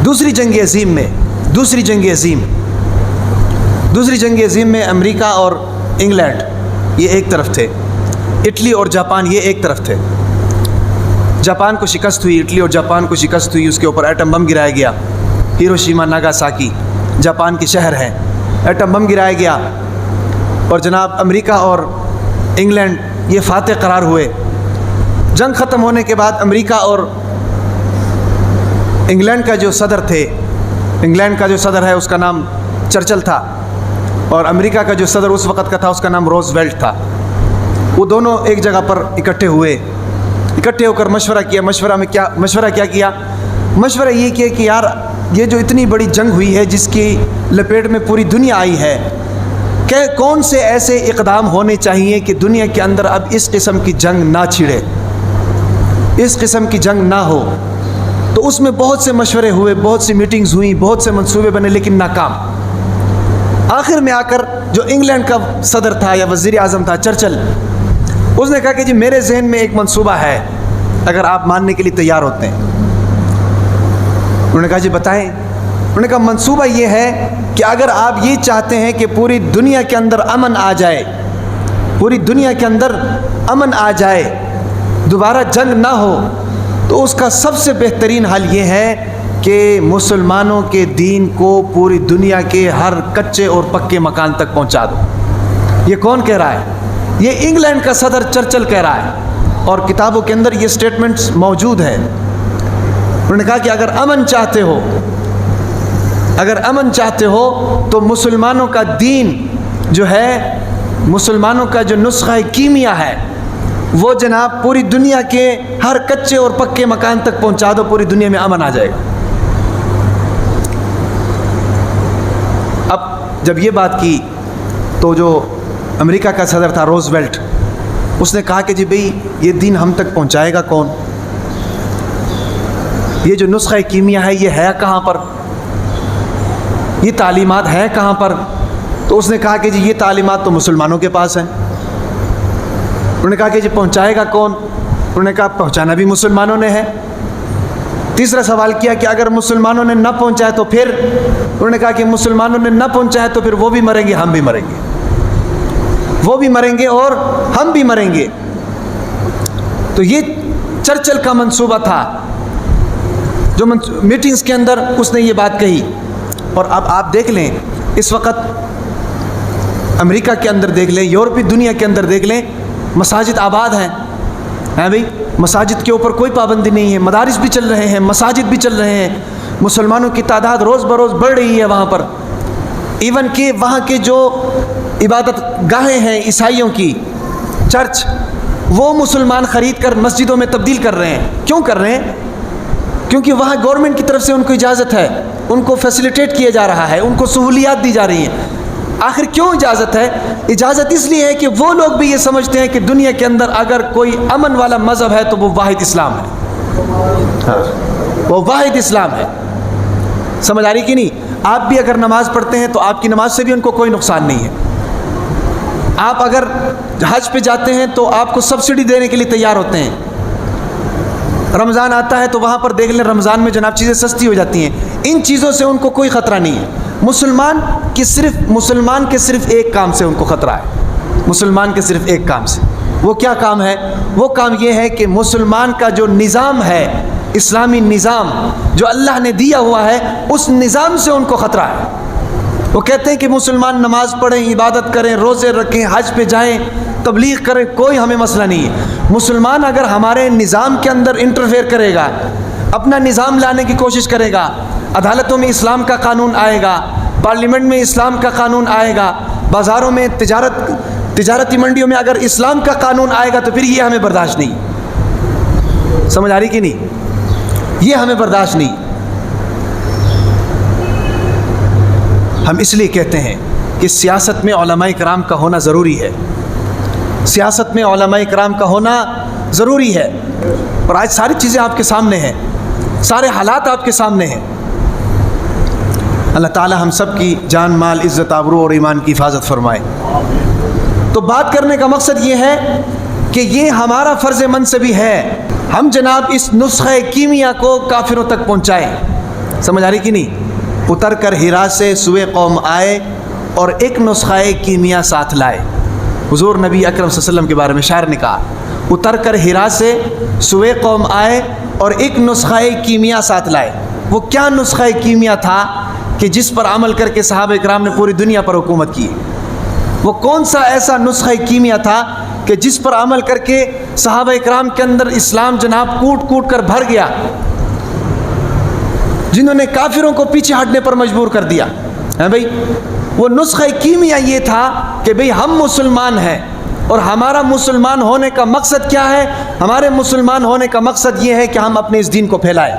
دوسری جنگ عظیم میں امریکہ اور انگلینڈ یہ ایک طرف تھے، اٹلی اور جاپان یہ ایک طرف تھے۔ جاپان کو شکست ہوئی، اٹلی اور جاپان کو شکست ہوئی، اس کے اوپر ایٹم بم گرایا گیا۔ ہیروشیما ناگاساکی جاپان کے شہر ہیں، ایٹم بم گرایا گیا، اور جناب امریکہ اور انگلینڈ یہ فاتح قرار ہوئے۔ جنگ ختم ہونے کے بعد امریکہ اور انگلینڈ کا جو صدر تھے، انگلینڈ کا جو صدر ہے اس کا نام چرچل تھا، اور امریکہ کا جو صدر اس وقت کا تھا اس کا نام روز ویلٹ تھا۔ وہ دونوں ایک جگہ پر اکٹھے ہو کر مشورہ کیا۔ مشورہ کیا مشورہ یہ کیا کہ یار یہ جو اتنی بڑی جنگ ہوئی ہے جس کی لپیٹ میں پوری دنیا آئی ہے، کہ کون سے ایسے اقدام ہونے چاہیے کہ دنیا کے اندر اب اس قسم کی جنگ نہ چھڑے، اس قسم کی جنگ نہ ہو۔ تو اس میں بہت سے مشورے ہوئے، بہت سی میٹنگز ہوئیں، بہت سے منصوبے بنے، لیکن ناکام۔ آخر میں آ کر جو انگلینڈ کا صدر تھا یا وزیر اعظم تھا چرچل، اس نے کہا کہ جی میرے ذہن میں ایک منصوبہ ہے، اگر آپ ماننے کے لیے تیار ہوتے ہیں۔ انہوں نے کہا جی بتائیں۔ انہوں نے کہا منصوبہ یہ ہے کہ اگر آپ یہ چاہتے ہیں کہ پوری دنیا کے اندر امن آ جائے، پوری دنیا کے اندر امن آ جائے، دوبارہ جنگ نہ ہو، تو اس کا سب سے بہترین حل یہ ہے کہ مسلمانوں کے دین کو پوری دنیا کے ہر کچے اور پکے مکان تک پہنچا دو۔ یہ کون کہہ رہا ہے؟ یہ انگلینڈ کا صدر چرچل کہہ رہا ہے، اور کتابوں کے اندر یہ سٹیٹمنٹس موجود ہیں۔ انہوں نے کہا کہ اگر امن چاہتے ہو تو مسلمانوں کا دین جو ہے، مسلمانوں کا جو نسخہ کیمیا ہے، وہ جناب پوری دنیا کے ہر کچے اور پکے مکان تک پہنچا دو، پوری دنیا میں امن آ جائے گا۔ اب جب یہ بات کی تو جو امریکہ کا صدر تھا روز ویلٹ، اس نے کہا کہ جی بھئی یہ دین ہم تک پہنچائے گا کون؟ یہ جو نسخہ کیمیا ہے یہ ہے کہاں پر؟ یہ تعلیمات ہیں کہاں پر؟ تو اس نے کہا کہ جی یہ تعلیمات تو مسلمانوں کے پاس ہیں۔ انہوں نے کہا کہ جی پہنچائے گا کون؟ انہوں نے کہا پہنچانا بھی مسلمانوں نے ہے۔ تیسرا سوال کیا کہ اگر مسلمانوں نے نہ پہنچایا تو پھر؟ انہوں نے کہا کہ مسلمانوں نے نہ پہنچایا تو پھر وہ بھی مریں گے، ہم بھی مریں گے، وہ بھی مریں گے اور ہم بھی مریں گے۔ تو یہ چرچل کا منصوبہ تھا، جو میٹنگز کے اندر اس نے یہ بات کہی۔ اور اب آپ دیکھ لیں، اس وقت امریکہ کے اندر دیکھ لیں، یورپی دنیا کے اندر دیکھ لیں، مساجد آباد ہیں بھئی، مساجد کے اوپر کوئی پابندی نہیں ہے، مدارس بھی چل رہے ہیں، مساجد بھی چل رہے ہیں، مسلمانوں کی تعداد روز بروز بڑھ رہی ہے وہاں پر۔ ایون کہ وہاں کے جو عبادت گاہیں ہیں عیسائیوں کی، چرچ، وہ مسلمان خرید کر مسجدوں میں تبدیل کر رہے ہیں۔ کیوں کر رہے ہیں؟ کیونکہ وہاں گورنمنٹ کی طرف سے ان کو اجازت ہے، ان کو فیسیلیٹیٹ کیا جا رہا ہے، ان کو سہولیات دی جا رہی ہیں۔ آخر کیوں اجازت ہے؟ اجازت اس لیے ہے کہ وہ لوگ بھی یہ سمجھتے ہیں کہ دنیا کے اندر اگر کوئی امن والا مذہب ہے تو وہ واحد اسلام ہے، وہ واحد اسلام ہے۔ سمجھ آ رہی کہ نہیں؟ آپ بھی اگر نماز پڑھتے ہیں تو آپ کی نماز سے بھی ان کو کوئی نقصان نہیں ہے۔ آپ اگر حج پہ جاتے ہیں تو آپ کو سبسڈی دینے کے لیے تیار ہوتے ہیں۔ رمضان آتا ہے تو وہاں پر دیکھ لیں، رمضان میں جناب چیزیں سستی ہو جاتی ہیں۔ ان چیزوں سے ان کو کوئی خطرہ نہیں ہے۔ مسلمان کے صرف ایک کام سے ان کو خطرہ ہے، مسلمان کے صرف ایک کام سے۔ وہ کیا کام ہے؟ وہ کام یہ ہے کہ مسلمان کا جو نظام ہے، اسلامی نظام جو اللہ نے دیا ہوا ہے، اس نظام سے ان کو خطرہ ہے۔ وہ کہتے ہیں کہ مسلمان نماز پڑھیں، عبادت کریں، روزے رکھیں، حج پہ جائیں، تبلیغ کریں، کوئی ہمیں مسئلہ نہیں ہے۔ مسلمان اگر ہمارے نظام کے اندر انٹرفیئر کرے گا، اپنا نظام لانے کی کوشش کرے گا، عدالتوں میں اسلام کا قانون آئے گا، پارلیمنٹ میں اسلام کا قانون آئے گا، بازاروں میں تجارتی منڈیوں میں اگر اسلام کا قانون آئے گا تو پھر یہ ہمیں برداشت نہیں۔ سمجھ آ رہی کہ نہیں؟ یہ ہمیں برداشت نہیں۔ ہم اس لیے کہتے ہیں کہ سیاست میں علماء کرام کا ہونا ضروری ہے، سیاست میں علماء کرام کا ہونا ضروری ہے۔ اور آج ساری چیزیں آپ کے سامنے ہیں، سارے حالات آپ کے سامنے ہیں۔ اللہ تعالی ہم سب کی جان، مال، عزت، آبرو اور ایمان کی حفاظت فرمائے۔ تو بات کرنے کا مقصد یہ ہے کہ یہ ہمارا فرض منصبی ہے، ہم جناب اس نسخہ کیمیا کو کافروں تک پہنچائیں۔ سمجھ آ رہی کہ نہیں؟ اتر کر ہرا سے سوئے قوم آئے اور ایک نسخہ کیمیا ساتھ لائے. حضور نبی اکرم صلی اللہ علیہ وسلم کے بارے میں شاعر نے کہا اتر کر ہرا سے سوئے قوم آئے اور ایک نسخہ کیمیا ساتھ لائے. وہ کیا نسخہ کیمیا تھا کہ جس پر عمل کر کے صحابہ اکرام نے پوری دنیا پر حکومت کی؟ وہ کون سا ایسا نسخہ کیمیا تھا کہ جس پر عمل کر کے صحابہ اکرام کے اندر اسلام جناب کوٹ کوٹ کر بھر گیا، جنہوں نے کافروں کو پیچھے ہٹنے پر مجبور کر دیا ہے بھائی؟ وہ نسخہ کیمیا یہ تھا کہ بھئی ہم مسلمان ہیں اور ہمارا مسلمان ہونے کا مقصد کیا ہے؟ ہمارے مسلمان ہونے کا مقصد یہ ہے کہ ہم اپنے اس دین کو پھیلائیں.